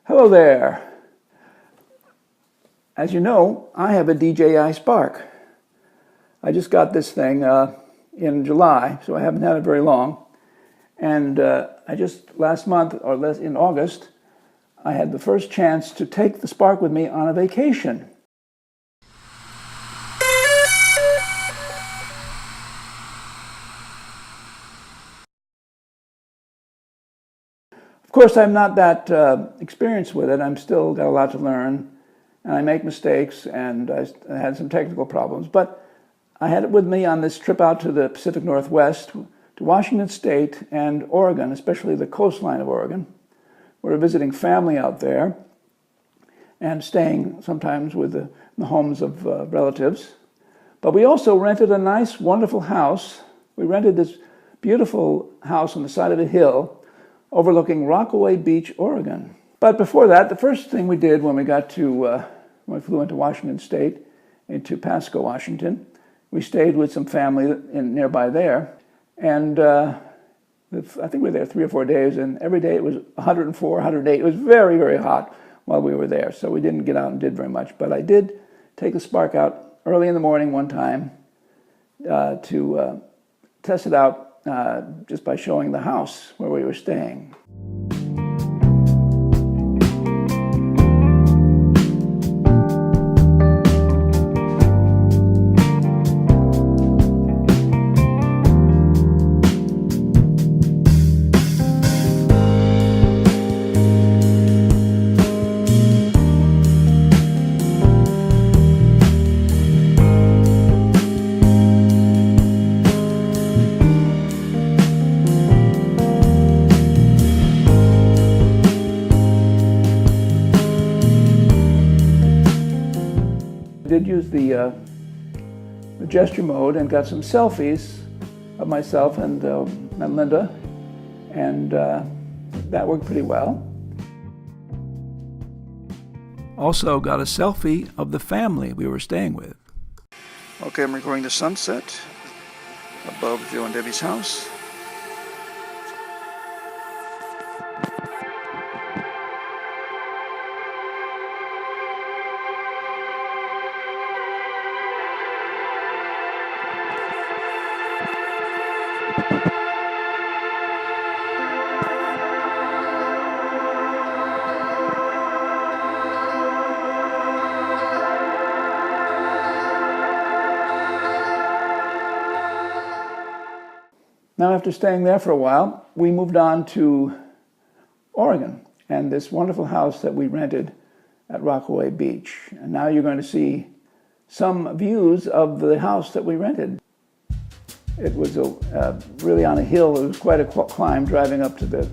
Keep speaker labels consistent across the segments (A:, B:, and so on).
A: Hello there. As you know, I have a DJI Spark. I just got this thing in July, so I haven't had it very long. And I just last month, or in August, I had the first chance to take the Spark with me on a vacation. Of course, I'm not that experienced with it. I'm still got a lot to learn, and I make mistakes, and I had some technical problems. But I had it with me on this trip out to the Pacific Northwest, to Washington State and Oregon, especially the coastline of Oregon. We were visiting family out there and staying sometimes with the homes of relatives. But we also rented a nice, wonderful house. We rented this beautiful house on the side of a hill overlooking Rockaway Beach, Oregon. But before that, the first thing we did when we when we flew into Washington State, into Pasco, Washington, we stayed with some family nearby there. And I think we were there 3 or 4 days, and every day it was 104, 108. It was very, very hot while we were there, so we didn't get out and did very much. But I did take the Spark out early in the morning one time to test it out just by showing the house where we were staying. I did use the gesture mode and got some selfies of myself and Linda, and that worked pretty well. Also got a selfie of the family we were staying with. Okay, I'm recording the sunset above Joe and Debbie's house. Now, after staying there for a while, we moved on to Oregon and this wonderful house that we rented at Rockaway Beach. And now you're going to see some views of the house that we rented. It was really on a hill. It was quite a climb driving up to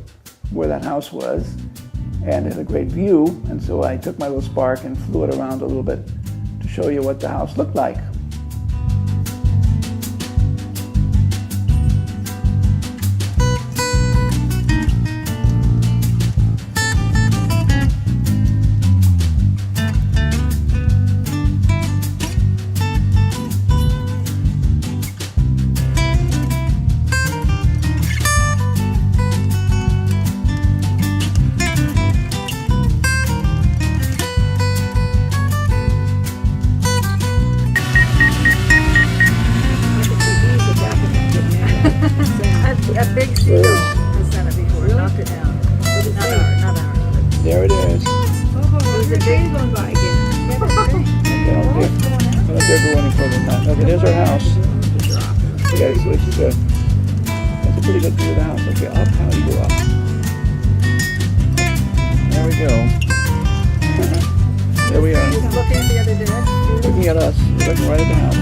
A: where that house was, and it had a great view. And so I took my little Spark and flew it around a little bit to show you what the house looked like.
B: A big seal has done it before. Really? Knocked it down. Not ours.
A: There it is.
B: Oh, it was a big one by again.
A: I don't dare go any further than that. Okay, there's our house. Okay, so that's a pretty good view of the house. Okay, up, how do you go up? There we go. There we are.
B: Looking at the other direction.
A: Looking at us. We're looking right at the house.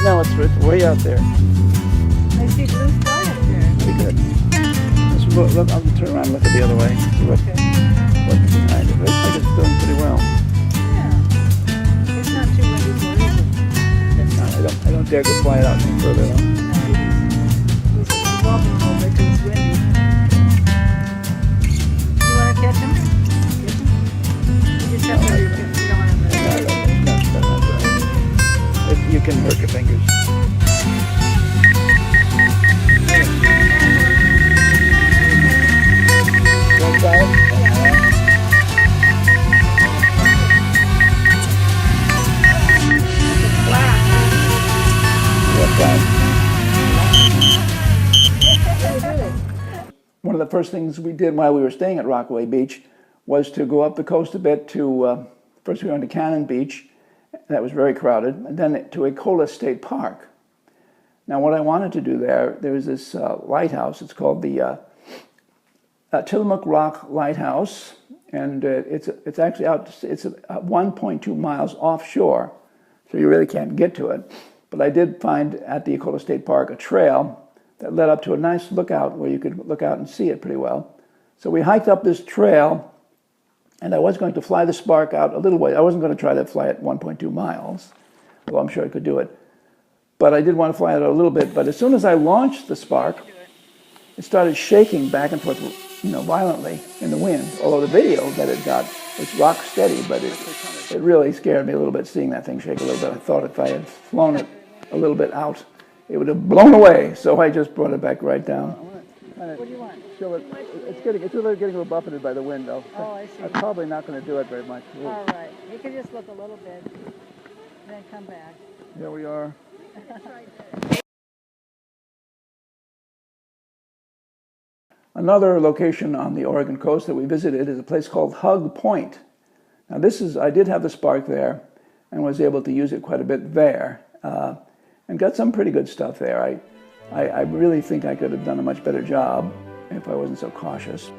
A: No, it's way out there.
B: I see blue sky up there.
A: Pretty good. Let's look, I'll turn around and look at the other way. See what's behind it. It looks like it's doing pretty well.
B: Yeah. It's not too windy for it.
A: It's not. I don't dare go fly it out any further though.
B: He's walking over it because it's windy. You want to catch him? You just have to go on the...
A: No, that's not right. You can hurt your fingers. Don't try it. first things we did while we were staying at Rockaway Beach was to go up the coast a bit to, first we went to Cannon Beach, that was very crowded, and then to Ecola State Park. Now what I wanted to do there was this lighthouse, it's called the Tillamook Rock Lighthouse, and it's actually out, it's 1.2 miles offshore, so you really can't get to it. But I did find at the Ecola State Park a trail that led up to a nice lookout where you could look out and see it pretty well. So we hiked up this trail, and I was going to fly the Spark out a little way. I wasn't going to try to fly it 1.2 miles, although I'm sure I could do it. But I did want to fly it a little bit. But as soon as I launched the Spark, it started shaking back and forth, violently in the wind. Although the video that it got was rock steady, but it really scared me a little bit seeing that thing shake a little bit. I thought if I had flown it a little bit out, it would have blown away. So I just brought it back right down.
B: What do you want?
A: Show it. It's getting a little buffeted by the wind, though.
B: Oh, I see.
A: I'm probably not going to do it very much.
B: All right. You can just look a little bit, and then come back.
A: Here we are. Another location on the Oregon coast that we visited is a place called Hug Point. Now I did have the Spark there and was able to use it quite a bit there and got some pretty good stuff there. I really think I could have done a much better job if I wasn't so cautious.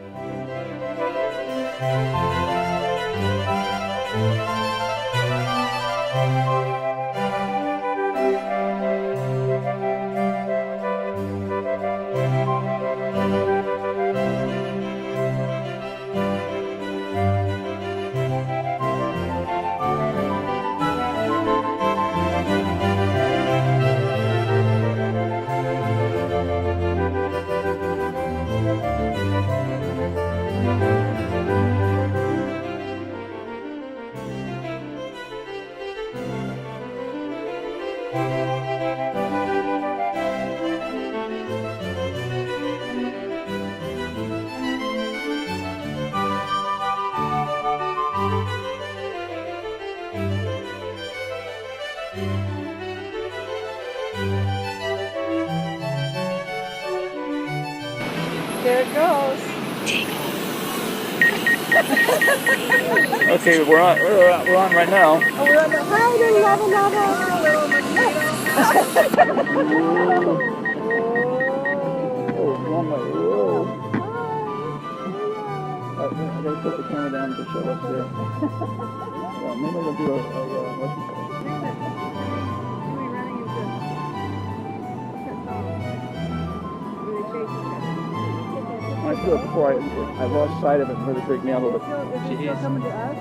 B: There it goes.
A: Okay, we're on right now.
B: Oh, we're on the hi, little lava lava. Little mosquito.
A: Oh, wrong way. Whoa. I gotta put the camera down to show us there. Yeah, maybe we'll do what's it called? I do it before I lost sight of it and really freaked me out a little bit.
B: Is it still coming to us?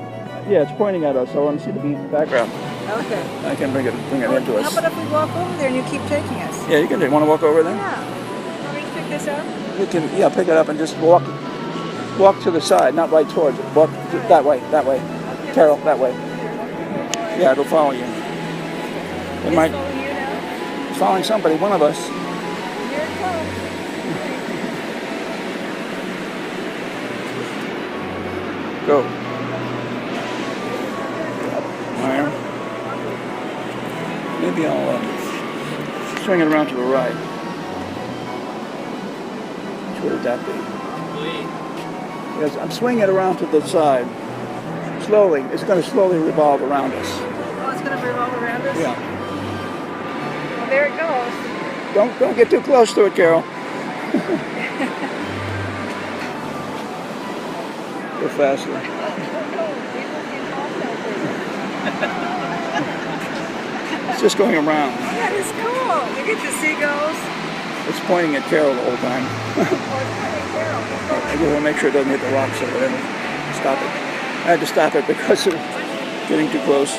A: Yeah, it's pointing at us, so I want to see the beach background.
B: Okay.
A: I can bring it into us.
B: How about if we walk over there and you keep taking us?
A: Yeah, you can. Want to walk over there?
B: Yeah. Want me to pick this up?
A: You can. Yeah, pick it up and just walk to the side, not right towards it. Walk that way. Carol, that way. Yeah, it'll follow you. It might.
B: Following you now?
A: It's following somebody. One of us.
B: Here it comes.
A: Go. Wire. Maybe I'll swing it around to the right. Which way would that be? Yes, I'm swinging it around to the side. Slowly. It's going to slowly revolve around us.
B: Oh, it's going to revolve around us?
A: Yeah.
B: Well, there it goes.
A: Don't get too close to it, Carol. Go faster. It's just going around.
B: That is cool. You get the seagulls.
A: It's pointing at Carol the whole time. I just want to make sure it doesn't hit the rocks over there. Stop it. I had to stop it because of getting too close.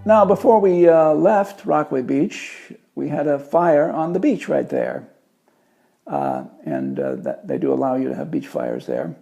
A: Now, before we left Rockaway Beach, we had a fire on the beach right there. They do allow you to have beach fires there.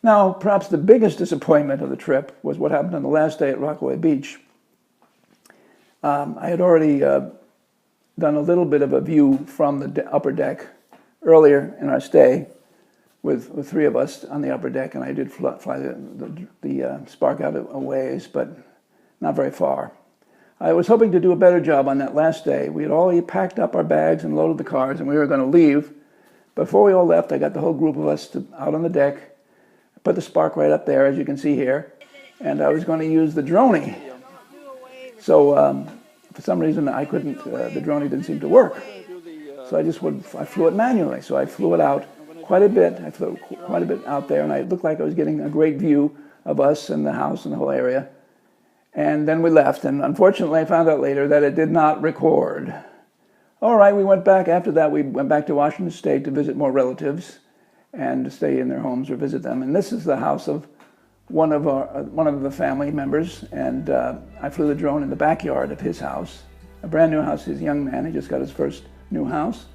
A: Now, perhaps the biggest disappointment of the trip was what happened on the last day at Rockaway Beach. I had already done a little bit of a view from the upper deck earlier in our stay with three of us on the upper deck, and I did fly the Spark out a ways, but not very far. I was hoping to do a better job on that last day. We had already packed up our bags and loaded the cars, and we were going to leave. Before we all left, I got the whole group of us out on the deck. Put the Spark right up there, as you can see here, and I was going to use the droney. So for some reason I couldn't, the droney didn't seem to work. So I flew it manually. So I flew it out quite a bit. I flew quite a bit out there, and I looked like I was getting a great view of us and the house and the whole area. And then we left, and unfortunately I found out later that it did not record. All right, we went back. After that, we went back to Washington State to visit more relatives and to stay in their homes or visit them. And this is the house of one of the family members, and I flew the drone in the backyard of his house, a brand new house. He's a young man, he just got his first new house.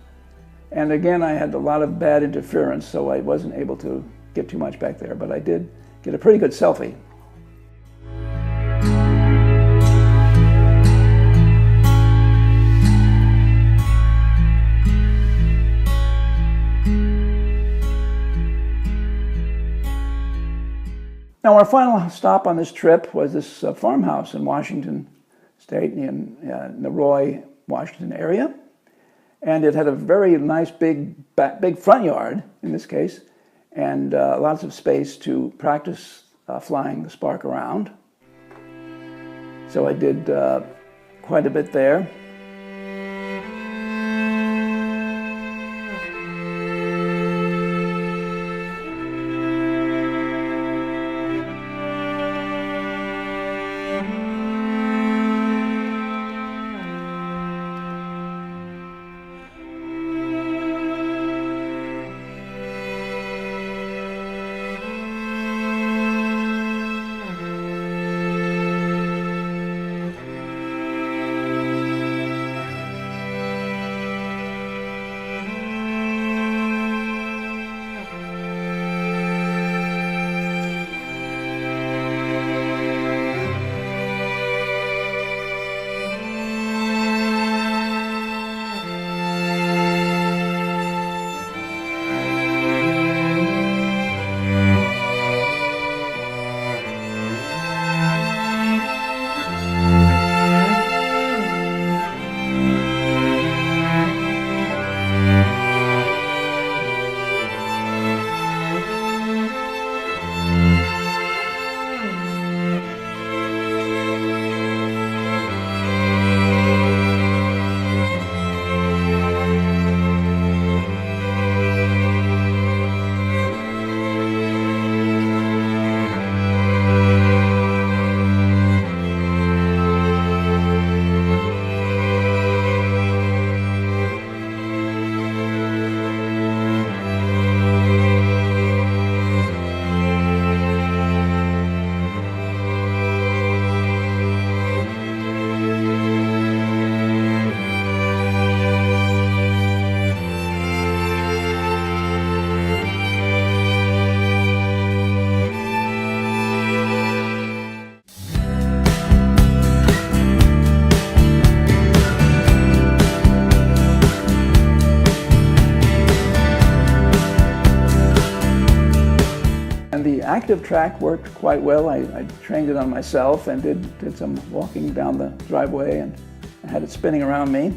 A: And again, I had a lot of bad interference, so I wasn't able to get too much back there, but I did get a pretty good selfie. Now, our final stop on this trip was this farmhouse in Washington State, in the Roy, Washington area. And it had a very nice big front yard, in this case, and lots of space to practice flying the Spark around. So I did quite a bit there. And the active track worked quite well. I trained it on myself and did some walking down the driveway and had it spinning around me.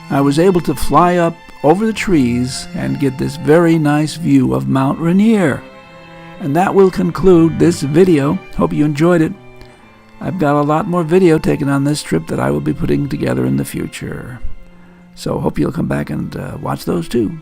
A: I was able to fly up over the trees and get this very nice view of Mount Rainier. And that will conclude this video. Hope you enjoyed it. I've got a lot more video taken on this trip that I will be putting together in the future. So hope you'll come back and watch those too.